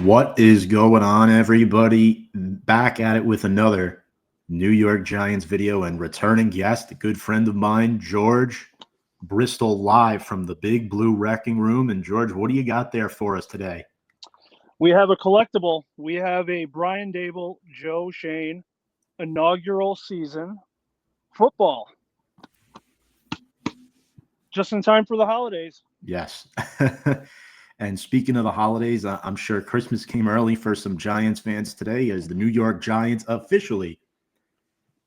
What is going on, everybody? Back at it with another New York Giants video and returning guest, a good friend of mine, George Bristol, live from the Big Blue Wrecking Room. And George, what do you got there for us today? We have a collectible. We have a Brian Daboll, Joe Schoen inaugural season football. Just in time for the holidays. Yes. And speaking of the holidays, I'm sure Christmas came early for some Giants fans today as the New York Giants officially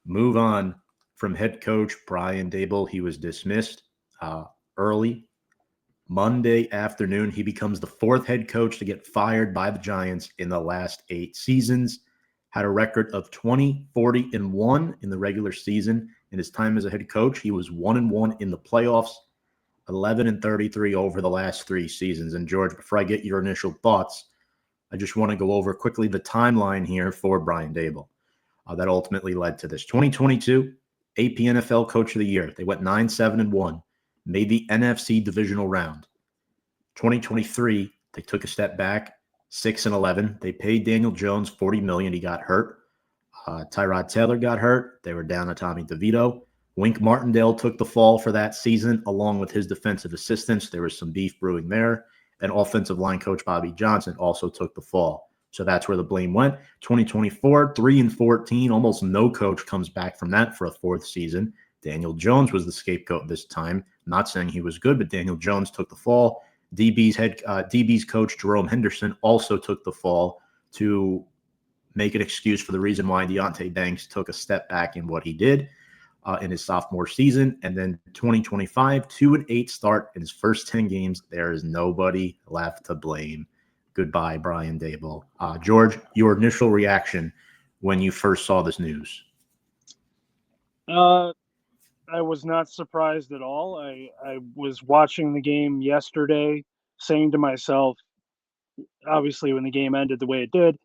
move on from head coach Brian Daboll. He was dismissed early Monday afternoon. He becomes the fourth head coach to get fired by the Giants in the last 8 seasons. Had a record of 20, 40, and 1 in the regular season. In his time as a head coach, he was 1-1 in the playoffs, 11 and 33 over the last 3 seasons. And George, before I get your initial thoughts, I just want to go over quickly the timeline here for Brian Daboll that ultimately led to this. 2022, AP NFL Coach of the Year. They went 9-7-1, made the NFC divisional round. 2023, they took a step back, 6-11. They paid Daniel Jones $40 million. He got hurt. Tyrod Taylor got hurt. They were down to Tommy DeVito. Wink Martindale took the fall for that season, along with his defensive assistants. There was some beef brewing there. And offensive line coach Bobby Johnson also took the fall. So that's where the blame went. 2024, 3-14. Almost no coach comes back from that for a 4th season. Daniel Jones was the scapegoat this time. Not saying he was good, but Daniel Jones took the fall. DB's coach Jerome Henderson also took the fall to make an excuse for the reason why Deontay Banks took a step back in what he did in his sophomore season. And then 2025, 2-8 start in his first 10 games. There is nobody left to blame. Goodbye, Brian Daboll. George, your initial reaction when you first saw this news? I was not surprised at all. I was watching the game yesterday, saying to myself, obviously when the game ended the way it did,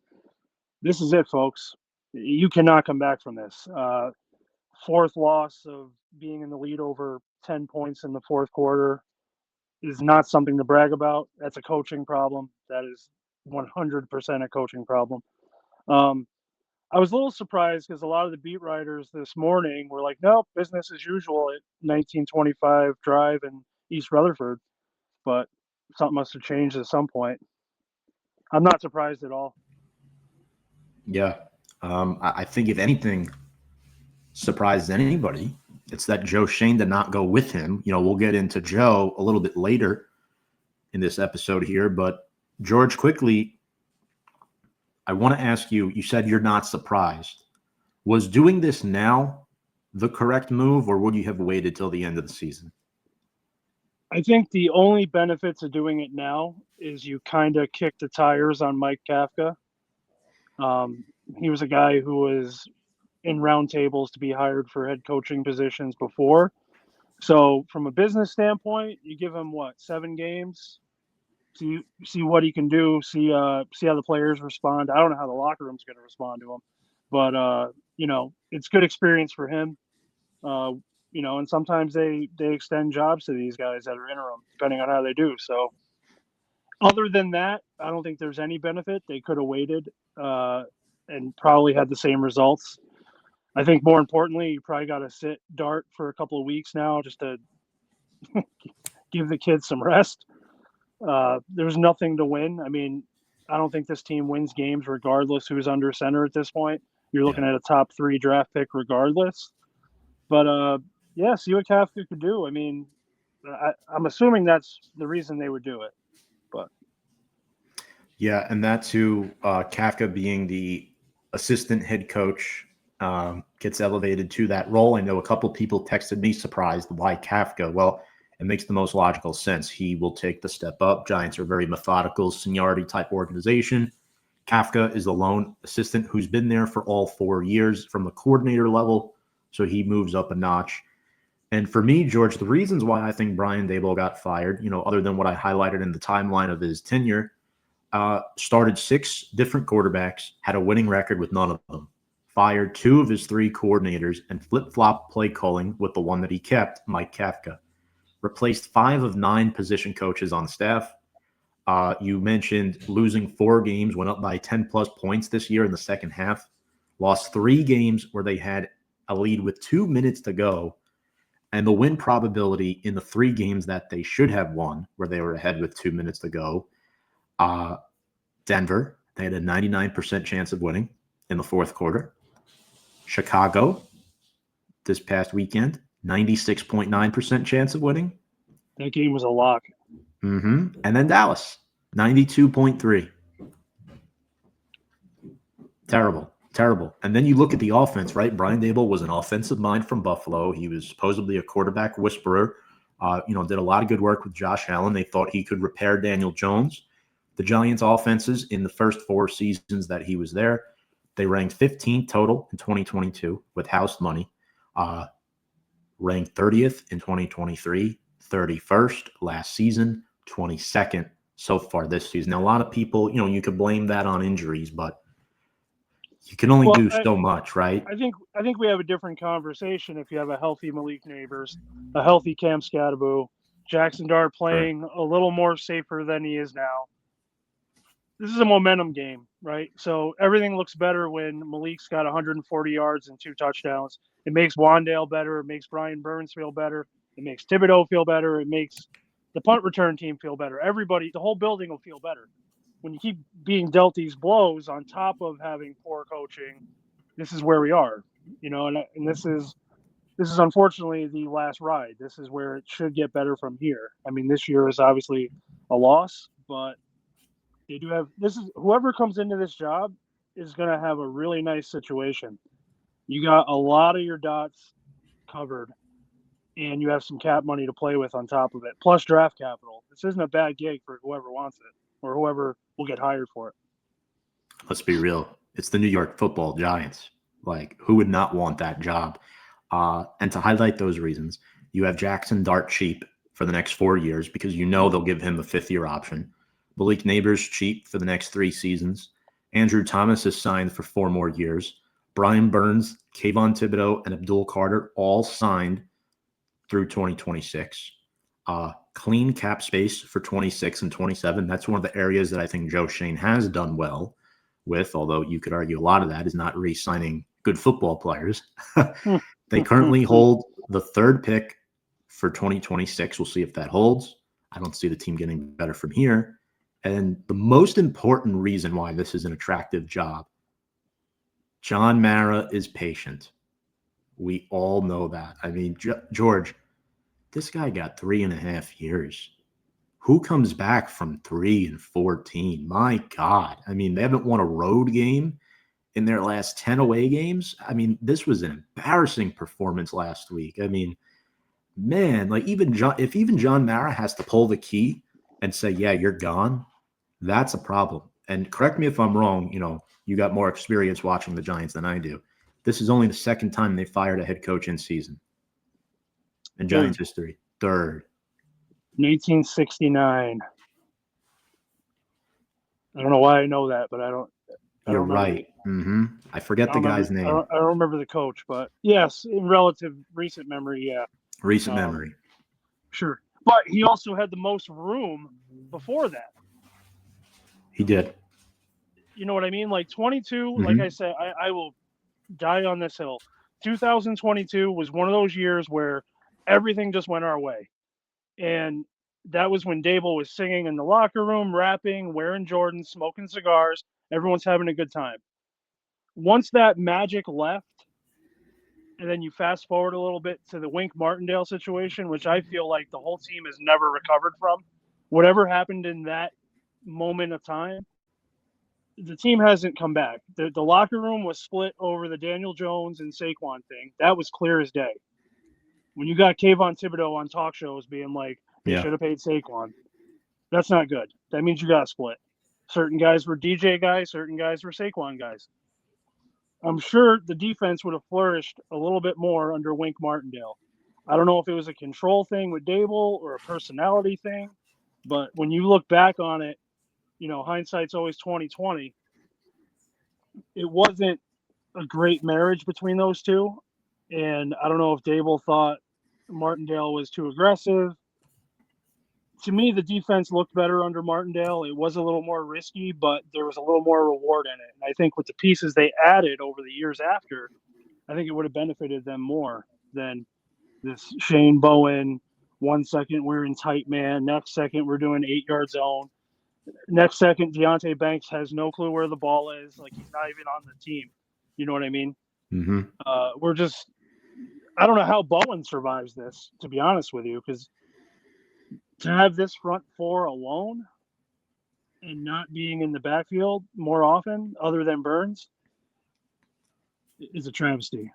this is it, folks. You cannot come back from this. 4th loss of being in the lead over 10 points in the 4th quarter is not something to brag about. That's a coaching problem. That is 100% a coaching problem. I was a little surprised because a lot of the beat writers this morning were like, nope, business as usual at 1925 Drive in East Rutherford. But something must have changed at some point. I'm not surprised at all. Yeah. I think if anything surprised anybody, it's that Joe Schoen did not go with him. You know, we'll get into Joe a little bit later in this episode here. But George, quickly, I want to ask you, you said you're not surprised. Was doing this now the correct move, or would you have waited till the end of the season? I think the only benefit to doing it now is you kind of kick the tires on Mike Kafka. He was a guy who was in roundtables to be hired for head coaching positions before. So from a business standpoint, you give him 7 games, see what he can do, see how the players respond. I don't know how the locker room's going to respond to him, but it's good experience for him. And sometimes they extend jobs to these guys that are interim, depending on how they do. So other than that, I don't think there's any benefit. They could have waited and probably had the same results. I think more importantly, you probably got to sit Dart for a couple of weeks now just to give the kids some rest. There's nothing to win. I mean, I don't think this team wins games regardless who's under center at this point. You're looking at a top 3 draft pick regardless. But, see what Kafka could do. I mean, I'm assuming that's the reason they would do it. But yeah, and that too, Kafka being the assistant head coach gets elevated to that role. I know a couple people texted me surprised why Kafka. Well, it makes the most logical sense. He will take the step up. Giants are a very methodical, seniority type organization. Kafka is the lone assistant who's been there for all 4 years from the coordinator level, so he moves up a notch. And for me, George, the reasons why I think Brian Daboll got fired, other than what I highlighted in the timeline of his tenure, started 6 different quarterbacks, had a winning record with none of them, fired 2 of his 3 coordinators, and flip-flop play calling with the one that he kept, Mike Kafka. Replaced 5 of 9 position coaches on staff. You mentioned losing 4 games, went up by 10-plus points this year in the second half. Lost 3 games where they had a lead with 2 minutes to go. And the win probability in the 3 games that they should have won, where they were ahead with 2 minutes to go, Denver, they had a 99% chance of winning in the fourth quarter. Chicago, this past weekend, 96.9% chance of winning. That game was a lock. And then Dallas, 92.3. Terrible. And then you look at the offense, right? Brian Daboll was an offensive mind from Buffalo. He was supposedly a quarterback whisperer. Did a lot of good work with Josh Allen. They thought he could repair Daniel Jones. The Giants' offenses in the first 4 seasons that he was there, they ranked 15th total in 2022 with house money. Ranked 30th in 2023, 31st last season, 22nd so far this season. Now, a lot of people, you could blame that on injuries, but you can only do so much, right? I think we have a different conversation if you have a healthy Malik Neighbors, a healthy Cam Scadaboo, Jackson Dart playing a little more safer than he is now. This is a momentum game, right? So everything looks better when Malik's got 140 yards and 2 touchdowns. It makes Wandale better. It makes Brian Burns feel better. It makes Thibodeau feel better. It makes the punt return team feel better. Everybody, the whole building will feel better. When you keep being dealt these blows on top of having poor coaching, this is where we are, and this is unfortunately the last ride. This is where it should get better from here. I mean, this year is obviously a loss, but they do have whoever comes into this job is going to have a really nice situation. You got a lot of your dots covered, and you have some cap money to play with on top of it, plus draft capital. This isn't a bad gig for whoever wants it or whoever will get hired for it. Let's be real. It's the New York Football Giants. Like, who would not want that job? And to highlight those reasons, you have Jackson Dart cheap for the next 4 years because they'll give him a 5th-year option. Malik Neighbors cheap for the next 3 seasons. Andrew Thomas is signed for 4 more years. Brian Burns, Kayvon Thibodeau, and Abdul Carter all signed through 2026. Clean cap space for 26 and 27. That's one of the areas that I think Joe Schoen has done well with, although you could argue a lot of that is not re-signing good football players. They currently hold the 3rd pick for 2026. We'll see if that holds. I don't see the team getting better from here. And the most important reason why this is an attractive job, John Mara is patient. We all know that. I mean, George, this guy got 3.5 years. Who comes back from 3-14? My God. I mean, they haven't won a road game in their last 10 away games. I mean, this was an embarrassing performance last week. I mean, man, like if even John Mara has to pull the key and say, yeah, you're gone, that's a problem. And correct me if I'm wrong, you got more experience watching the Giants than I do. This is only the 2nd time they fired a head coach in season in Giants history. 3rd. 1969. I don't know why I know that, but I don't. You're right. I forget the guy's name. I don't remember the coach, but yes, in relative recent memory, yeah. Recent memory. Sure. But he also had the most room before that. He did. You know what I mean? Like 22, like I said, I will die on this hill. 2022 was one of those years where everything just went our way. And that was when Daboll was singing in the locker room, rapping, wearing Jordans, smoking cigars. Everyone's having a good time. Once that magic left, and then you fast forward a little bit to the Wink Martindale situation, which I feel like the whole team has never recovered from. Whatever happened in that moment of time, the team hasn't come back. The locker room was split over the Daniel Jones and Saquon thing. That was clear as day. When you got Kayvon Thibodeau on talk shows being like, they should have paid Saquon, that's not good. That means you got split. Certain guys were DJ guys, certain guys were Saquon guys. I'm sure the defense would have flourished a little bit more under Wink Martindale. I don't know if it was a control thing with Daboll or a personality thing, but when you look back on it, hindsight's always 20/20. It wasn't a great marriage between those two, and I don't know if Daboll thought Martindale was too aggressive. to me, the defense looked better under Martindale. It was a little more risky, but there was a little more reward in it. And I think with the pieces they added over the years after, I think it would have benefited them more than this Shane Bowen. 1 second we're in tight man. Next second we're doing 8-yard zone. Next second Deonte Banks has no clue where the ball is. Like he's not even on the team. You know what I mean? Mm-hmm. We're just – I don't know how Bowen survives this, to be honest with you, because to have this front four alone and not being in the backfield more often other than Burns is a travesty.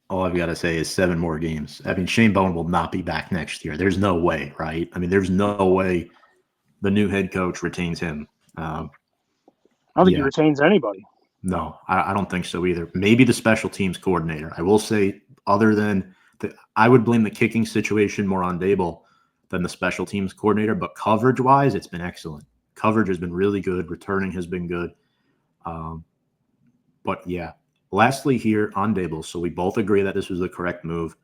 All I've got to say is 7 more games. I mean, Shane Bowen will not be back next year. There's no way, right? I mean, there's no way the new head coach retains him. I don't think he retains anybody. No, I don't think so either. Maybe the special teams coordinator. I will say, other than I would blame the kicking situation more on Daboll than the special teams coordinator, but coverage-wise, it's been excellent. Coverage has been really good. Returning has been good. But yeah, lastly here on Daboll, so we both agree that this was the correct move.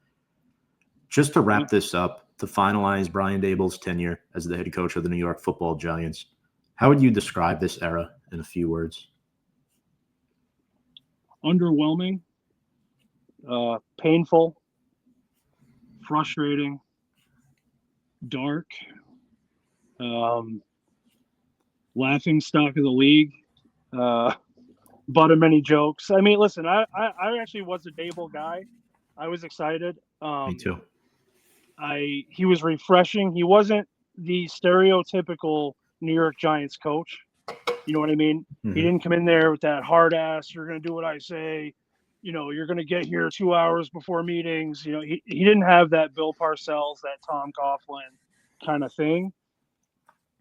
Just to wrap this up, to finalize Brian Daboll's tenure as the head coach of the New York Football Giants, how would you describe this era in a few words? Underwhelming, painful, frustrating, dark, laughing stock of the league, butt of many jokes. I mean, listen, I actually was a Daboll guy. I was excited. Me too. He was refreshing. He wasn't the stereotypical New York Giants coach. You know what I mean? Mm-hmm. He didn't come in there with that hard ass, you're going to do what I say. You know, you're going to get here 2 hours before meetings. You know, he didn't have that Bill Parcells, that Tom Coughlin kind of thing.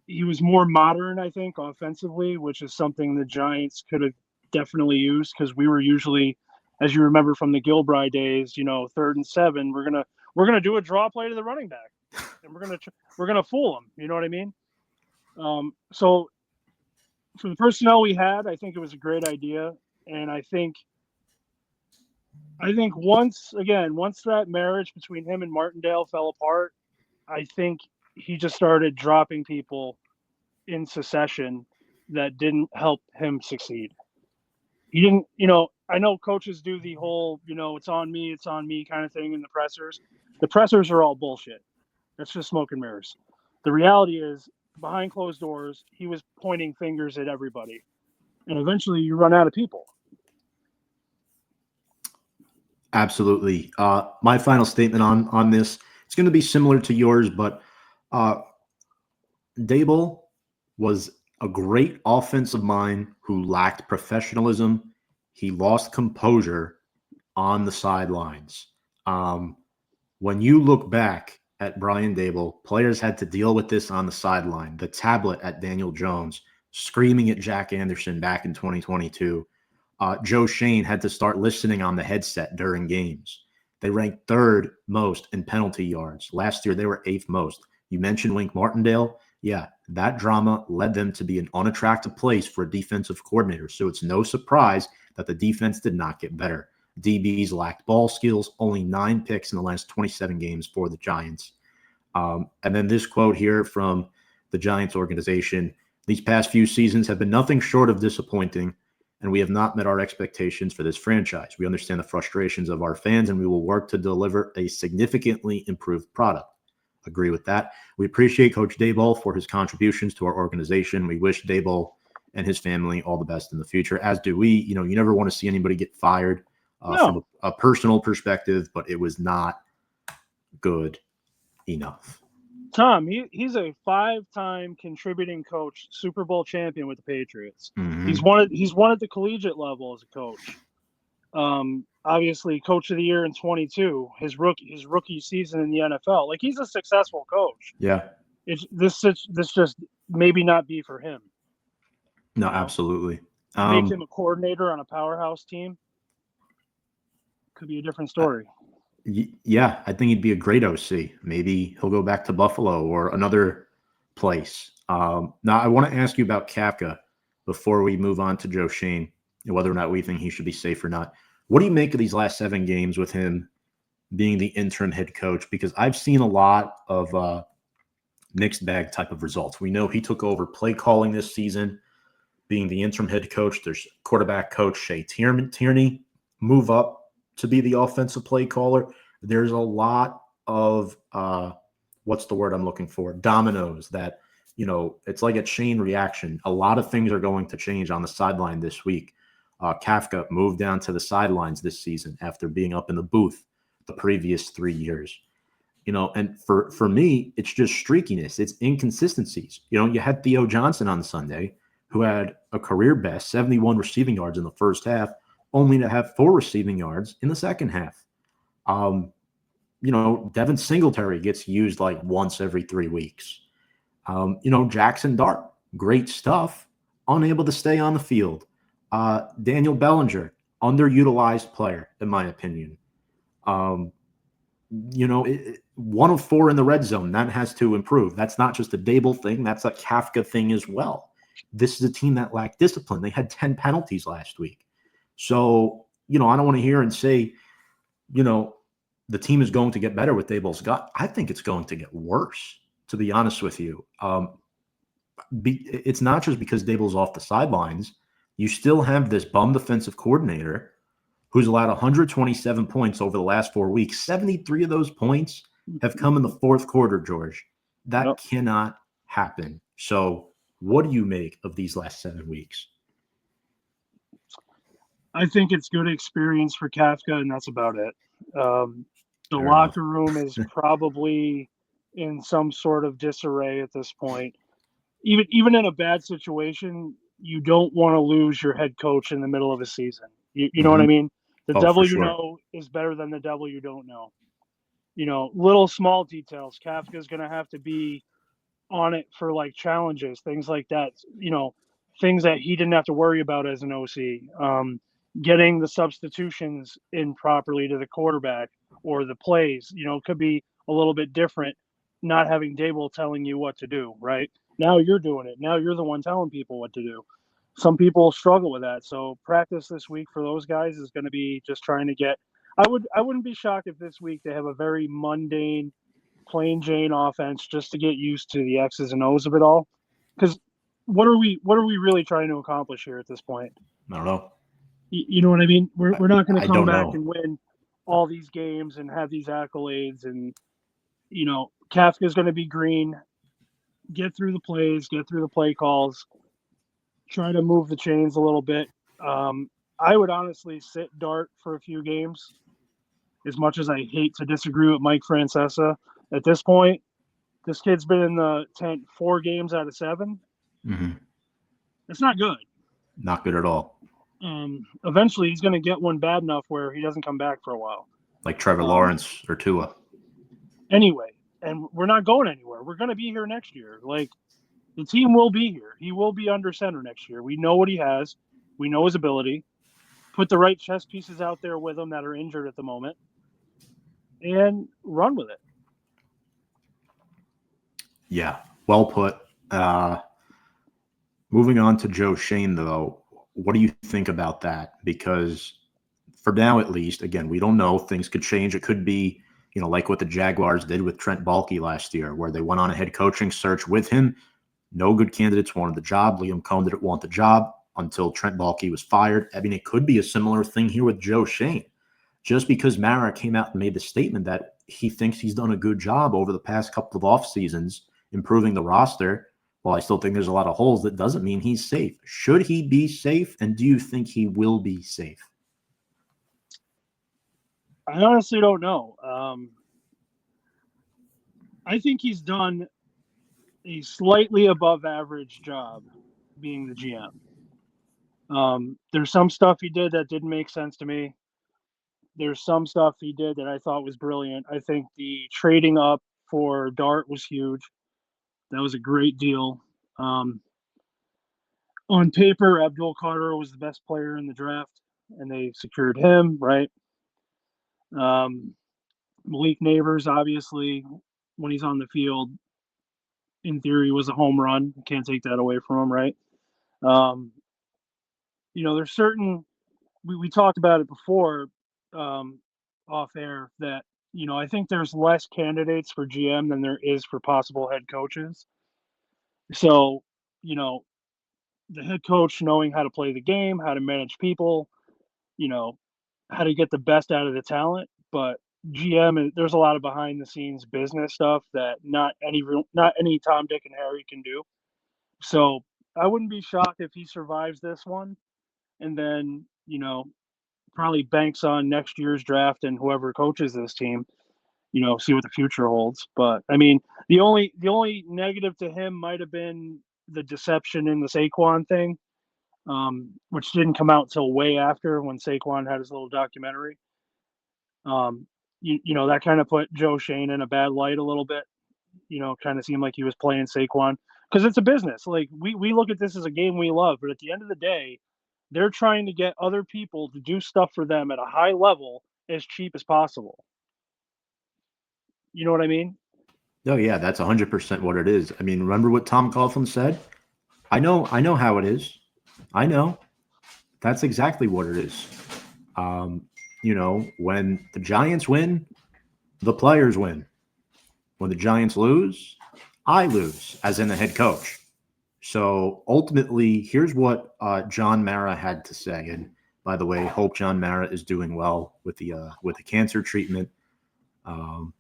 He was more modern, I think, offensively, which is something the Giants could have definitely used because we were usually, as you remember from the Gilbride days, you know, 3rd and 7, we're gonna do a draw play to the running back, and we're gonna fool him. You know what I mean? So for the personnel we had, I think it was a great idea, and I think once that marriage between him and Martindale fell apart, I think he just started dropping people in succession that didn't help him succeed. He didn't, you know, I know coaches do the whole, you know, it's on me kind of thing in the pressers. The pressers are all bullshit. That's just smoke and mirrors. The reality is, behind closed doors, he was pointing fingers at everybody. And eventually you run out of people. Absolutely. My final statement on this, it's going to be similar to yours, but Daboll was a great offensive mind who lacked professionalism. He lost composure on the sidelines. When you look back at Brian Daboll, players had to deal with this on the sideline. The tablet at Daniel Jones, screaming at Jack Anderson back in 2022. Joe Schoen had to start listening on the headset during games. They ranked 3rd most in penalty yards. Last year, they were 8th most. You mentioned Wink Martindale. Yeah, that drama led them to be an unattractive place for a defensive coordinator. So it's no surprise that the defense did not get better. DBs lacked ball skills, only 9 picks in the last 27 games for the Giants. And then this quote here from the Giants organization: "These past few seasons have been nothing short of disappointing, and we have not met our expectations for this franchise. We understand the frustrations of our fans, and we will work to deliver a significantly improved product." Agree with that. We appreciate Coach Daboll for his contributions to our organization. We wish Daboll and his family all the best in the future, as do we. You know, you never want to see anybody get fired from a personal perspective, but it was not good enough. Tom, he's a 5-time contributing coach, Super Bowl champion with the Patriots. Mm-hmm. He's won at the collegiate level as a coach. Obviously, coach of the year in 22, his rookie season in the NFL. Like, he's a successful coach. Yeah. This just maybe not be for him. No, absolutely. Make him a coordinator on a powerhouse team. Could be a different story. Yeah, I think he'd be a great OC. Maybe he'll go back to Buffalo or another place. Now, I want to ask you about Kafka before we move on to Joe Schoen and whether or not we think he should be safe or not. What do you make of these last 7 games with him being the interim head coach? Because I've seen a lot of mixed bag type of results. We know he took over play calling this season, being the interim head coach. There's quarterback coach Shea Tierney move up to be the offensive play caller. There's a lot of what's the word I'm looking for? Dominoes that, it's like a chain reaction. A lot of things are going to change on the sideline this week. Kafka moved down to the sidelines this season after being up in the booth the previous 3 years. And for me, it's just streakiness. It's inconsistencies. You had Theo Johnson on Sunday, who had a career best 71 receiving yards in the first half, only to have 4 receiving yards in the second half. Devin Singletary gets used like once every 3 weeks. Jackson Dart, great stuff, unable to stay on the field. Daniel Bellinger, underutilized player, in my opinion. 1 of 4 in the red zone. That has to improve. That's not just a Daboll thing. That's a Kafka thing as well. This is a team that lacked discipline. They had 10 penalties last week. So, I don't want to hear and say, the team is going to get better with Daboll's gut. I think it's going to get worse, to be honest with you. It's not just because Daboll's off the sidelines. You still have this bum defensive coordinator who's allowed 127 points over the last 4 weeks. 73 of those points have come in the fourth quarter, George. That cannot happen. So what do you make of these last 7 weeks? I think it's good experience for Kafka, and that's about it. The locker room is probably in some sort of disarray at this point. Even in a bad situation, you don't want to lose your head coach in the middle of a season. You know what I mean? The devil you know is better than the devil you don't know. Little small details. Kafka's going to have to be on it for like challenges, things like that. Things that he didn't have to worry about as an OC. Getting the substitutions in properly to the quarterback or the plays, could be a little bit different. Not having Daboll telling you what to do, right? Now you're doing it. Now you're the one telling people what to do. Some people struggle with that. So practice this week for those guys is going to be just trying to get. I wouldn't be shocked if this week they have a very mundane, plain Jane offense just to get used to the X's and O's of it all. Because what are we really trying to accomplish here at this point? I don't know. You know what I mean? We're not going to come back and win all these games and have these accolades. And Kafka's going to be green. Get through the plays, get through the play calls, try to move the chains a little bit. I would honestly sit Dart for a few games, as much as I hate to disagree with Mike Francesa. At this point, this kid's been in the tent 4 games out of 7. Mm-hmm. It's not good. Not good at all. Eventually, he's going to get one bad enough where he doesn't come back for a while. Like Trevor Lawrence or Tua. Anyway, and we're not going anywhere. We're going to be here next year. Like, the team will be here. He will be under center next year. We know what he has. We know his ability. Put the right chess pieces out there with him that are injured at the moment and run with it. Yeah, well put. Moving on to Joe Schoen, though, what do you think about that? Because for now, at least, again, we don't know. Things could change. It could be, like what the Jaguars did with Trent Baalke last year, where they went on a head coaching search with him. No good candidates wanted the job. Liam Cohn didn't want the job until Trent Baalke was fired. I mean, it could be a similar thing here with Joe Schoen. Just because Mara came out and made the statement that he thinks he's done a good job over the past couple of off seasons improving the roster, well, I still think there's a lot of holes. That doesn't mean he's safe. Should he be safe? And do you think he will be safe? I honestly don't know. I think he's done a slightly above average job being the GM. There's some stuff he did that didn't make sense to me. There's some stuff he did that I thought was brilliant. I think the trading up for Dart was huge. That was a great deal. On paper, Abdul Carter was the best player in the draft, and they secured him, right? Malik Neighbors, obviously, when he's on the field, in theory, was a home run. Can't take that away from him, right? There's certain – we talked about it before off air that, I think there's less candidates for GM than there is for possible head coaches. So, you know, the head coach knowing how to play the game, how to manage people, you know, how to get the best out of the talent. But GM, there's a lot of behind the scenes business stuff that not any Tom, Dick, and Harry can do. So I wouldn't be shocked if he survives this one, and then probably banks on next year's draft and whoever coaches this team. See what the future holds. But I mean, the only negative to him might have been the deception in the Saquon thing, which didn't come out till way after when Saquon had his little documentary. That kind of put Joe Schoen in a bad light a little bit. Kind of seemed like he was playing Saquon because it's a business. Like we look at this as a game we love, but at the end of the day, they're trying to get other people to do stuff for them at a high level as cheap as possible. You know what I mean? Oh yeah, that's 100% what it is. I mean, remember what Tom Coughlin said? I know how it is. I know. That's exactly what it is. When the Giants win, the players win. When the Giants lose, I lose, as in the head coach. So ultimately, here's what John Mara had to say. And by the way, hope John Mara is doing well with the cancer treatment. I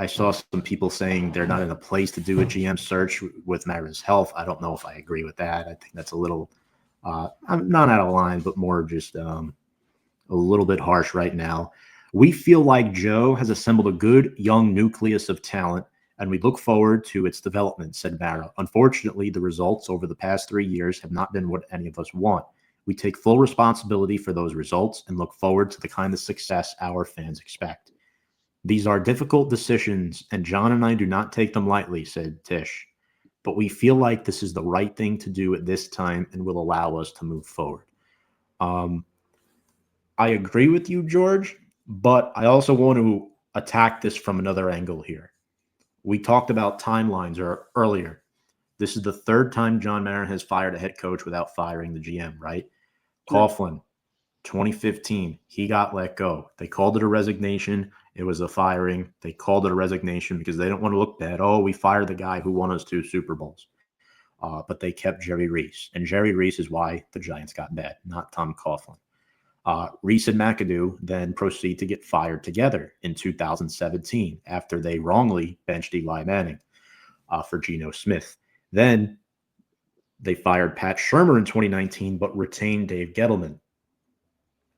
saw some people saying they're not in a place to do a GM search with Mara's health. I don't know if I agree with that. I think that's a little, I'm not out of line, but more just a little bit harsh right now. We feel like Joe has assembled a good young nucleus of talent, and we look forward to its development, said Mara. Unfortunately, the results over the past 3 years have not been what any of us want. We take full responsibility for those results and look forward to the kind of success our fans expect. These are difficult decisions, and John and I do not take them lightly, said Tisch. But we feel like this is the right thing to do at this time and will allow us to move forward. I agree with you, George, but I also want to attack this from another angle here. We talked about timelines earlier. This is the third time John Mara has fired a head coach without firing the GM, right? Coughlin, 2015, he got let go. They called it a resignation. It was a firing. They called it a resignation because they don't want to look bad. Oh, we fired the guy who won us 2 Super Bowls. But they kept Jerry Reese. And Jerry Reese is why the Giants got bad, not Tom Coughlin. Reese and McAdoo then proceed to get fired together in 2017 after they wrongly benched Eli Manning for Geno Smith. Then they fired Pat Shurmur in 2019, but retained Dave Gettleman.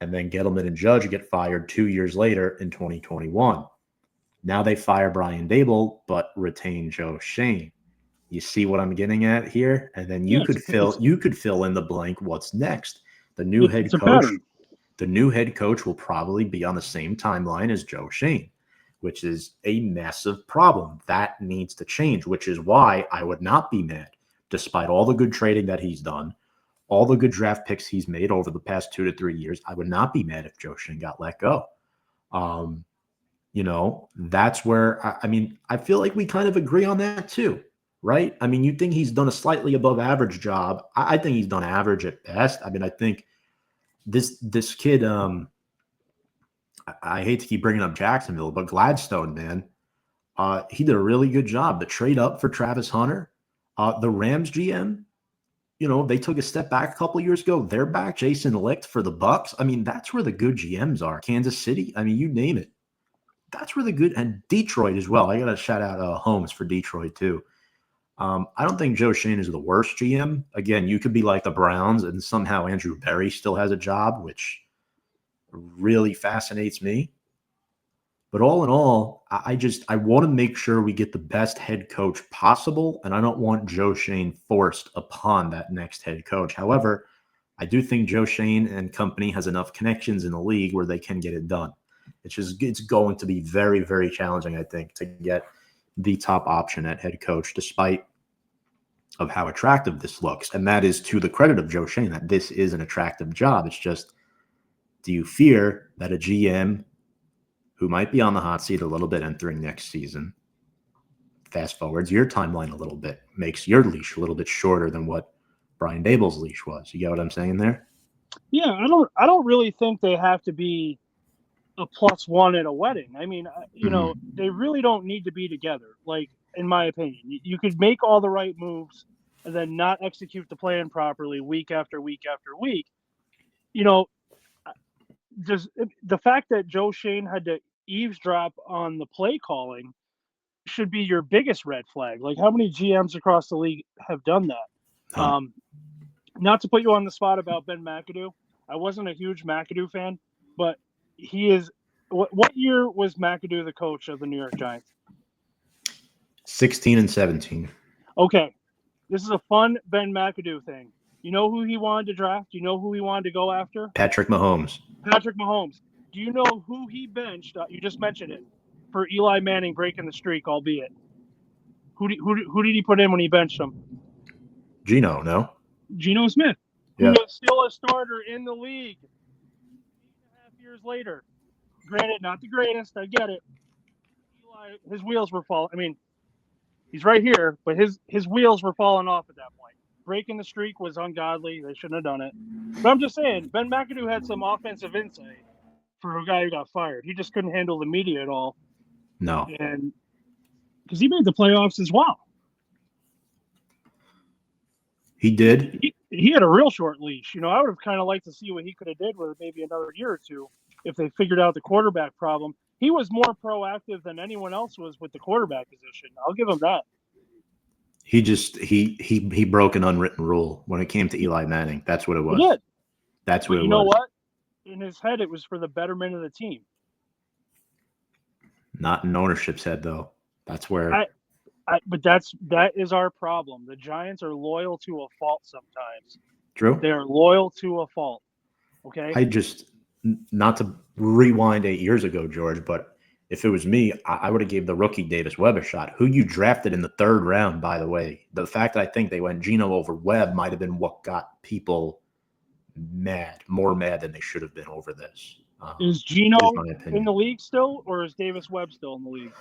And then Gettleman and Judge get fired 2 years later in 2021. Now they fire Brian Daboll, but retain Joe Schoen. You see what I'm getting at here? And then you could fill in the blank. What's next? The new head coach. The new head coach will probably be on the same timeline as Joe Schoen, which is a massive problem. That needs to change, which is why I would not be mad, despite all the good trading that he's done, all the good draft picks he's made over the past 2 to 3 years. I would not be mad if Joe Schoen got let go. That's where, I feel like we kind of agree on that too, right? I mean, you think he's done a slightly above average job. I think he's done average at best. I mean, I think this kid, I hate to keep bringing up Jacksonville, but Gladstone, man, he did a really good job. The trade up for Travis Hunter, the Rams GM, they took a step back a couple of years ago. They're back. Jason Licht for the Bucks. I mean, that's where the good GMs are. Kansas City. I mean, you name it. That's where the good, and Detroit as well. I got to shout out Holmes for Detroit too. I don't think Joe Schoen is the worst GM. Again, you could be like the Browns and somehow Andrew Berry still has a job, which really fascinates me. But all in all, I want to make sure we get the best head coach possible, and I don't want Joe Schoen forced upon that next head coach. However, I do think Joe Schoen and company has enough connections in the league where they can get it done. It's going to be very, very challenging, I think, to get the top option at head coach, despite of how attractive this looks. And that is to the credit of Joe Schoen, that this is an attractive job. It's just, do you fear that a GM who might be on the hot seat a little bit entering next season, fast forwards your timeline a little bit, makes your leash a little bit shorter than what Brian Daboll's leash was? You get what I'm saying there? Yeah, I don't really think they have to be a +1 at a wedding. I mean, they really don't need to be together. Like, in my opinion, you could make all the right moves and then not execute the plan properly week after week after week. Just the fact that Joe Schoen had to eavesdrop on the play calling should be your biggest red flag. Like, how many GMs across the league have done that? Not to put you on the spot about Ben McAdoo. I wasn't a huge McAdoo fan, but he is. What year was McAdoo the coach of the New York Giants? 16 and 17. Okay, this is a fun Ben McAdoo thing. You know who he wanted to draft? You know who he wanted to go after? Patrick Mahomes. Patrick Mahomes. Do you know who he benched? You just mentioned it for Eli Manning breaking the streak, albeit. Who did he put in when he benched him? Geno, no? Geno Smith, who is still a starter in the league 8.5 years later. Granted, not the greatest. I get it. Eli, his wheels were falling. I mean, he's right here, but his wheels were falling off at that point. Breaking the streak was ungodly. They shouldn't have done it. But I'm just saying, Ben McAdoo had some offensive insight for a guy who got fired. He just couldn't handle the media at all. No. And because he made the playoffs as well. He did. He had a real short leash. I would have kind of liked to see what he could have did with maybe another year or two if they figured out the quarterback problem. He was more proactive than anyone else was with the quarterback position. I'll give him that. He just he broke an unwritten rule when it came to Eli Manning. That's what it was. He did. That's what it was. You know what? In his head, it was for the betterment of the team. Not in ownership's head, though. That's where. But that is our problem. The Giants are loyal to a fault sometimes. True. They are loyal to a fault. Okay. I just, not to rewind 8 years ago, George, but if it was me, I would have gave the rookie Davis Webb a shot, who you drafted in the 3rd round, by the way. The fact that I think they went Geno over Webb might have been what got people mad, more mad than they should have been over this. Is Geno in the league still, or is Davis Webb still in the league?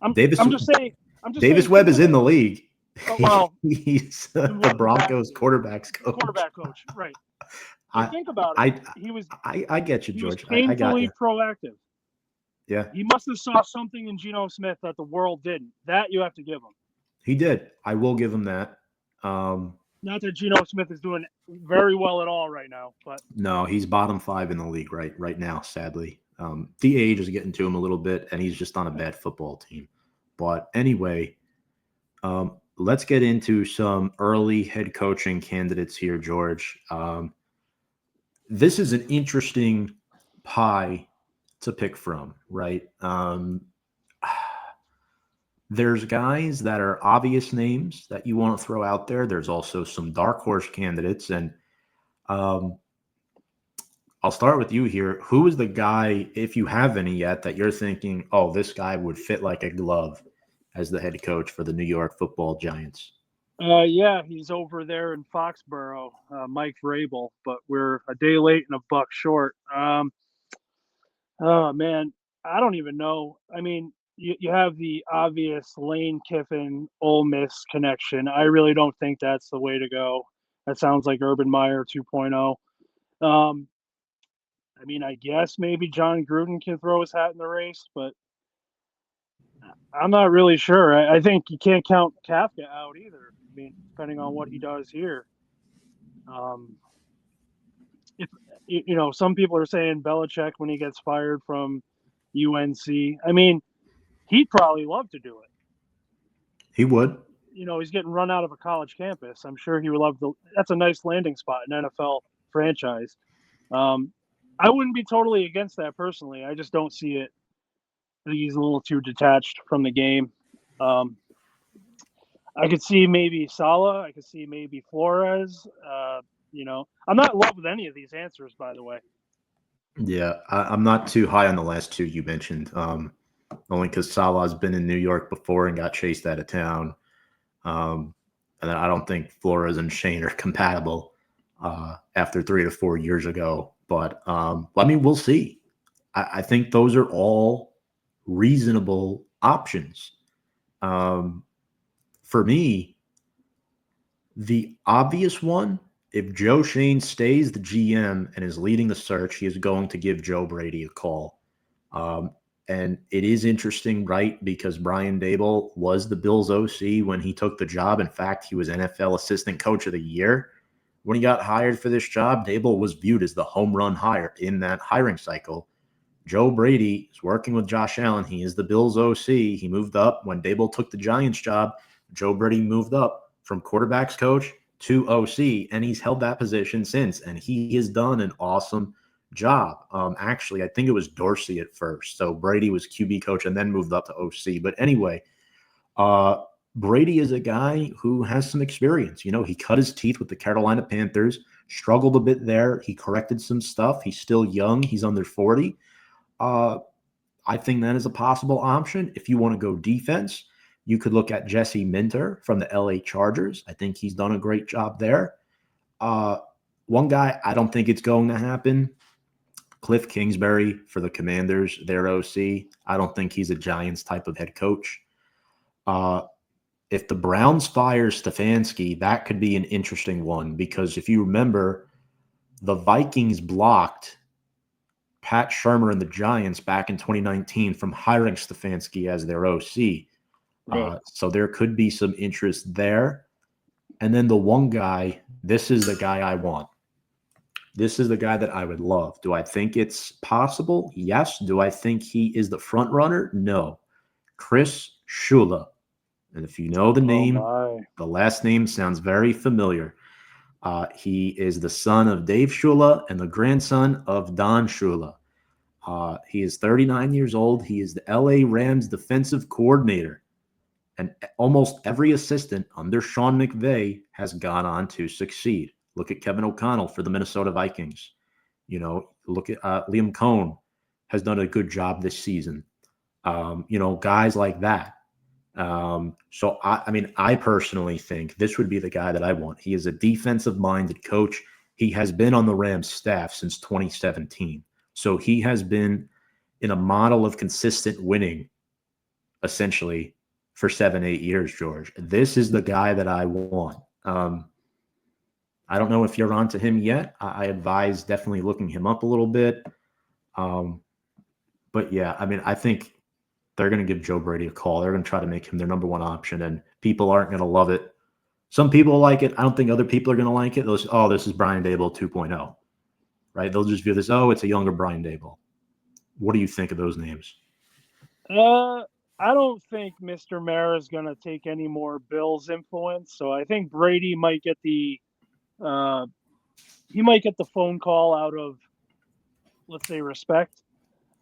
I'm just saying. Davis Webb is in the league. Oh, well, he's the Broncos quarterback's coach. Quarterback coach, right? Think about it. I get you, George. He was painfully proactive. Yeah. He must have saw something in Geno Smith that the world didn't. That you have to give him. He did. I will give him that. Not that Geno Smith is doing very well at all right now, but no, he's bottom 5 in the league right now, sadly. The age is getting to him a little bit, and he's just on a bad football team. But anyway, let's get into some early head coaching candidates here, George. This is an interesting pie to pick from, right? There's guys that are obvious names that you want to throw out there. There's also some dark horse candidates, and I'll start with you here. Who is the guy, if you have any yet, that you're thinking, oh, this guy would fit like a glove as the head coach for the New York Football Giants? Yeah, he's over there in Foxborough, Mike Vrabel, but we're a day late and a buck short. Oh, man, I don't even know. I mean, you have the obvious Lane Kiffin, Ole Miss connection. I really don't think that's the way to go. That sounds like Urban Meyer 2.0. I mean, I guess maybe John Gruden can throw his hat in the race, but I'm not really sure. I think you can't count Kafka out either. I mean, depending on what he does here. If some people are saying Belichick when he gets fired from UNC. I mean, he'd probably love to do it. He would. He's getting run out of a college campus. I'm sure he would love to. That's a nice landing spot, an NFL franchise. I wouldn't be totally against that personally. I just don't see it. I think he's a little too detached from the game. I could see maybe Saleh. I could see maybe Flores. I'm not in love with any of these answers, by the way. Yeah, I'm not too high on the last two you mentioned, only because Saleh's been in New York before and got chased out of town. And I don't think Flores and Schoen are compatible after 3 to 4 years ago. But, we'll see. I think those are all reasonable options. For me, the obvious one if Joe Shane stays the GM and is leading the search, he is going to give Joe Brady a call. And it is interesting, right? Because Brian Daboll was the Bills OC when he took the job. In fact, he was NFL Assistant Coach of the Year. When he got hired for this job, Daboll was viewed as the home run hire in that hiring cycle. Joe Brady is working with Josh Allen. He is the Bills OC. He moved up. When Daboll took the Giants job, Joe Brady moved up from quarterbacks coach to OC, and he's held that position since. And he has done an awesome job. Actually, I think it was Dorsey at first. So Brady was QB coach and then moved up to OC. But anyway, Brady is a guy who has some experience. You know, he cut his teeth with the Carolina Panthers, struggled a bit there. He corrected some stuff. He's still young. He's under 40. I think that is a possible option. If you want to go defense, you could look at Jesse Minter from the LA Chargers. I think he's done a great job there. One guy, I don't think it's going to happen. Cliff Kingsbury for the Commanders, their OC. I don't think he's a Giants type of head coach. If the Browns fire Stefanski, that could be an interesting one because if you remember, the Vikings blocked Pat Shurmur and the Giants back in 2019 from hiring Stefanski as their OC. Right. So there could be some interest there. And then the one guy, this is the guy I want. This is the guy that I would love. Do I think it's possible? Yes. Do I think he is the front runner? No. Chris Shula. And if you know the name, the last name sounds very familiar. He is the son of Dave Shula and the grandson of Don Shula. He is 39 years old. He is the LA Rams defensive coordinator. And almost every assistant under Sean McVay has gone on to succeed. Look at Kevin O'Connell for the Minnesota Vikings. You know, look at Liam Cohn has done a good job this season. You know, guys like that. So, I personally think this would be the guy that I want. He is a defensive-minded coach. He has been on the Rams staff since 2017. So he has been in a model of consistent winning, essentially, for 7-8 years, George. This is the guy that I want. I don't know if you're on to him yet. I advise definitely looking him up a little bit. But yeah, I think they're going to give Joe Brady a call. They're going to try to make him their number one option, and people aren't going to love it. Some people like it. I don't think other people are going to like it. This is Brian Daboll 2.0, right? They'll just view this, it's a younger Brian Daboll. What do you think of those names? I don't think Mr. Mara is going to take any more Bills influence. So I think Brady might get the phone call out of, let's say, respect.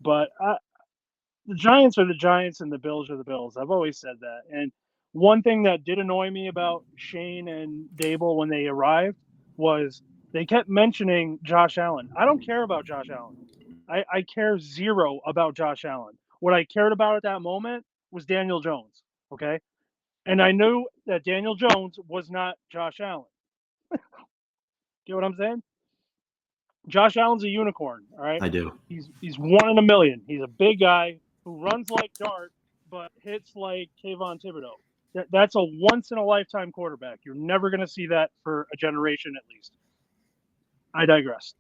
But the Giants are the Giants and the Bills are the Bills. I've always said that. And one thing that did annoy me about Shane and Daboll when they arrived was they kept mentioning Josh Allen. I don't care about Josh Allen. I care zero about Josh Allen. What I cared about at that moment was Daniel Jones, okay? And I knew that Daniel Jones was not Josh Allen. Get what I'm saying? Josh Allen's a unicorn, all right? I do. He's one in a million. He's a big guy who runs like Dart but hits like Kayvon Thibodeau. That's a once-in-a-lifetime quarterback. You're never going to see that for a generation at least. I digress.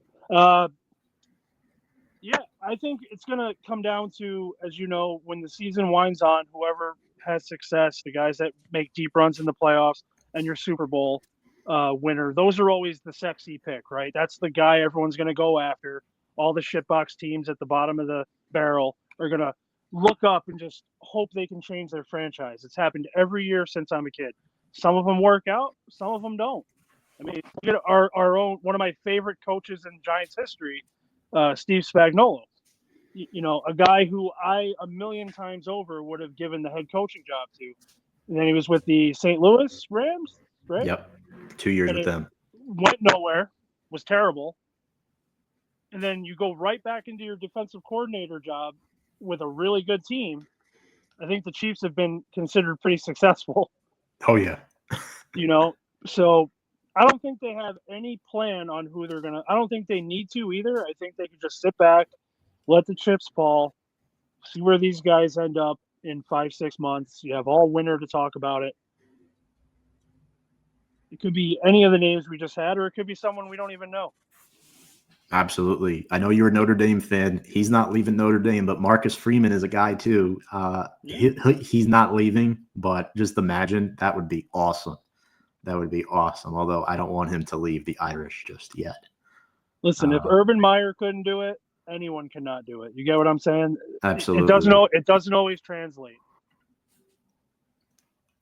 Yeah, I think it's going to come down to, as you know, when the season winds on, whoever has success, the guys that make deep runs in the playoffs and your Super Bowl winner, those are always the sexy pick, right? That's the guy everyone's going to go after. All the shitbox teams at the bottom of the barrel are going to look up and just hope they can change their franchise. It's happened every year since I'm a kid. Some of them work out, some of them don't. I mean, look at our own, one of my favorite coaches in Giants history, Steve Spagnuolo. You know, a guy who I a million times over would have given the head coaching job to. And then he was with the St. Louis Rams, right? Yep. 2 years and with them. Went nowhere, was terrible. And then you go right back into your defensive coordinator job with a really good team. I think the Chiefs have been considered pretty successful. Oh, yeah. You know, so I don't think they have any plan on who they're going to – I don't think they need to either. I think they can just sit back, let the chips fall, see where these guys end up in 5-6 months. You have all winter to talk about it. It could be any of the names we just had, or it could be someone we don't even know. Absolutely. I know you're a Notre Dame fan. He's not leaving Notre Dame, but Marcus Freeman is a guy too. He's not leaving, but just imagine that would be awesome. That would be awesome. Although I don't want him to leave the Irish just yet. Listen, if Urban Meyer couldn't do it, anyone cannot do it. You get what I'm saying? Absolutely. It doesn't always translate.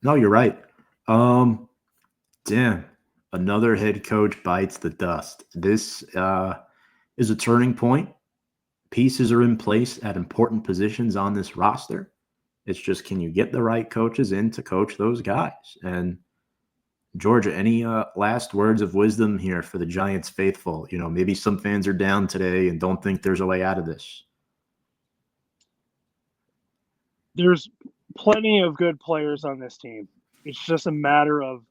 No, you're right. Damn. Another head coach bites the dust. This is a turning point. Pieces are in place at important positions on this roster. It's just, can you get the right coaches in to coach those guys? And Georgia, any last words of wisdom here for the Giants faithful? You know, maybe some fans are down today and don't think there's a way out of this. There's plenty of good players on this team. It's just a matter of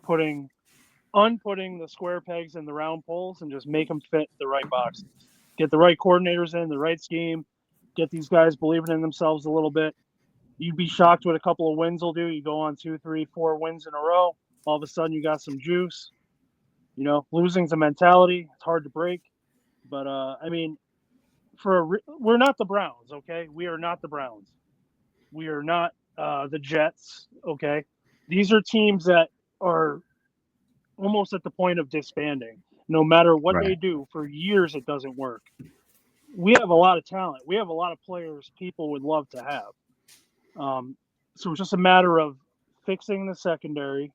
unputting the square pegs in the round poles and just make them fit the right boxes. Get the right coordinators in, the right scheme, get these guys believing in themselves a little bit. You'd be shocked what a couple of wins will do. You go on 2, 3, 4 wins in a row. All of a sudden you got some juice. You know, losing's a mentality. It's hard to break. But, I mean, we're not the Browns, okay? We are not the Browns. We are not the Jets, okay? These are teams that are almost at the point of disbanding. No matter what they do, for years it doesn't work. We have a lot of talent. We have a lot of players people would love to have. So it's just a matter of fixing the secondary,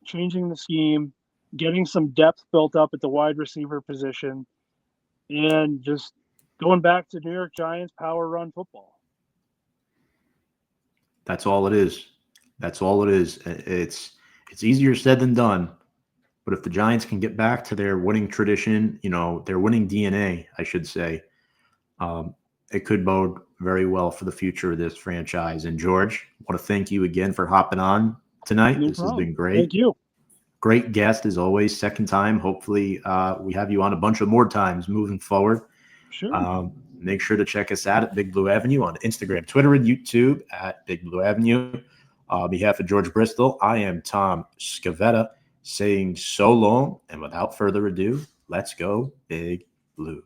changing the scheme, getting some depth built up at the wide receiver position, and just going back to New York Giants power run football. That's all it is. That's all it is. It's easier said than done. But if the Giants can get back to their winning tradition, you know, their winning DNA, I should say, it could bode very well for the future of this franchise. And George, I want to thank you again for hopping on tonight. No this problem. Has been great. Thank you. Great guest as always. Second time. Hopefully we have you on a bunch of more times moving forward. Sure. Make sure to check us out at Big Blue Avenue on Instagram, Twitter, and YouTube at Big Blue Avenue. On behalf of George Bristol, I am Tom Scavetta saying so long. And without further ado, let's go Big Blue.